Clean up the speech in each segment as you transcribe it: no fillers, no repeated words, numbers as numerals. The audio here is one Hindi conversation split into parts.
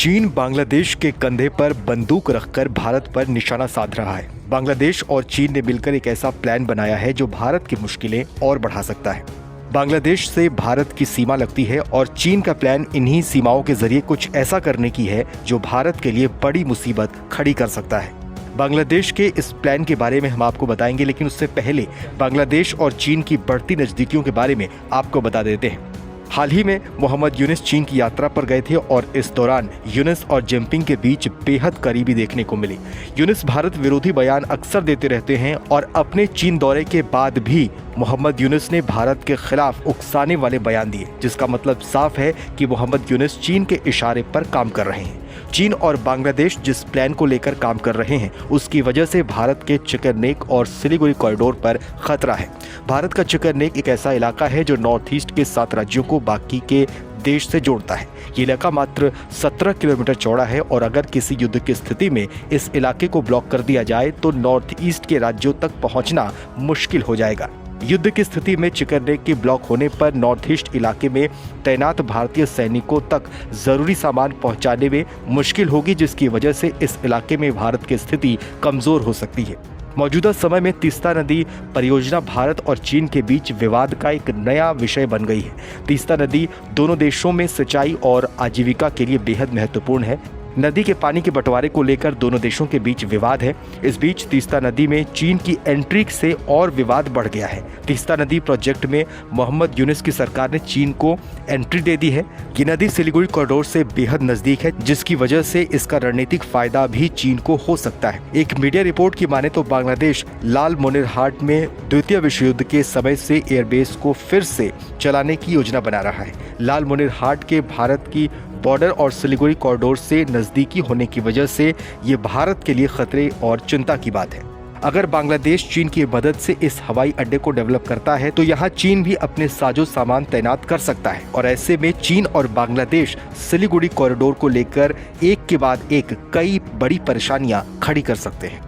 चीन बांग्लादेश के कंधे पर बंदूक रखकर भारत पर निशाना साध रहा है। बांग्लादेश और चीन ने मिलकर एक ऐसा प्लान बनाया है जो भारत की मुश्किलें और बढ़ा सकता है। बांग्लादेश से भारत की सीमा लगती है और चीन का प्लान इन्हीं सीमाओं के जरिए कुछ ऐसा करने की है जो भारत के लिए बड़ी मुसीबत खड़ी कर सकता है। बांग्लादेश के इस प्लान के बारे में हम आपको बताएंगे, लेकिन उससे पहले बांग्लादेश और चीन की बढ़ती नजदीकियों के बारे में आपको बता देते हैं। हाल ही में मोहम्मद यूनिस चीन की यात्रा पर गए थे और इस दौरान यूनिस और जिनपिंग के बीच बेहद करीबी देखने को मिली। यूनिस भारत विरोधी बयान अक्सर देते रहते हैं और अपने चीन दौरे के बाद भी मोहम्मद यूनिस ने भारत के खिलाफ उकसाने वाले बयान दिए, जिसका मतलब साफ है कि मोहम्मद यूनिस चीन के इशारे पर काम कर रहे हैं। चीन और बांग्लादेश जिस प्लान को लेकर काम कर रहे हैं उसकी वजह से भारत के चिकन नेक और सिलीगुड़ी कॉरिडोर पर खतरा है। भारत का चिकन नेक एक ऐसा इलाका है जो नॉर्थ ईस्ट के 7 राज्यों को बाकी के देश से जोड़ता है। ये इलाका मात्र 17 किलोमीटर चौड़ा है और अगर किसी युद्ध की स्थिति में इस इलाके को ब्लॉक कर दिया जाए तो नॉर्थ ईस्ट के राज्यों तक पहुंचना मुश्किल हो जाएगा। युद्ध की स्थिति में चिकन नेक के ब्लॉक होने पर नॉर्थ ईस्ट इलाके में तैनात भारतीय सैनिकों तक जरूरी सामान पहुंचाने में मुश्किल होगी, जिसकी वजह से इस इलाके में भारत की स्थिति कमजोर हो सकती है। मौजूदा समय में तीस्ता नदी परियोजना भारत और चीन के बीच विवाद का एक नया विषय बन गई है। तीस्ता नदी दोनों देशों में सिंचाई और आजीविका के लिए बेहद महत्वपूर्ण है। नदी के पानी के बंटवारे को लेकर दोनों देशों के बीच विवाद है। इस बीच तीस्ता नदी में चीन की एंट्री से और विवाद बढ़ गया है। तीस्ता नदी प्रोजेक्ट में मोहम्मद यूनिस की सरकार ने चीन को एंट्री दे दी है। ये नदी सिलीगुड़ी कॉरिडोर से बेहद नजदीक है, जिसकी वजह से इसका रणनीतिक फायदा भी चीन को हो सकता है। एक मीडिया रिपोर्ट की माने तो बांग्लादेश लाल मोनिरहाट में द्वितीय विश्व युद्ध के समय से एयरबेस को फिर से चलाने की योजना बना रहा है। लाल मोनिरहाट के भारत की बॉर्डर और सिलीगुड़ी कॉरिडोर से नजदीकी होने की वजह से ये भारत के लिए खतरे और चिंता की बात है। अगर बांग्लादेश चीन की मदद से इस हवाई अड्डे को डेवलप करता है तो यहाँ चीन भी अपने साजो सामान तैनात कर सकता है और ऐसे में चीन और बांग्लादेश सिलीगुड़ी कॉरिडोर को लेकर एक के बाद एक कई बड़ी परेशानियां खड़ी कर सकते हैं।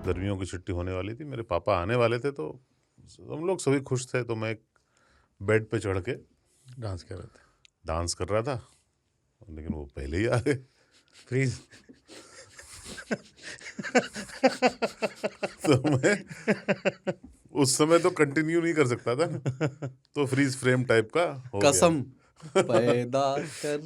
गर्मियों की छुट्टी होने वाली थी, मेरे पापा आने वाले थे, तो हम लोग सभी खुश थे। तो मैं बेड पे चढ़ के डांस कर रहा था, लेकिन वो पहले ही आ गए। प्लीज तो मैं उस समय तो कंटिन्यू नहीं कर सकता था ना, तो फ्रीज फ्रेम टाइप का हो कसम पैदा कर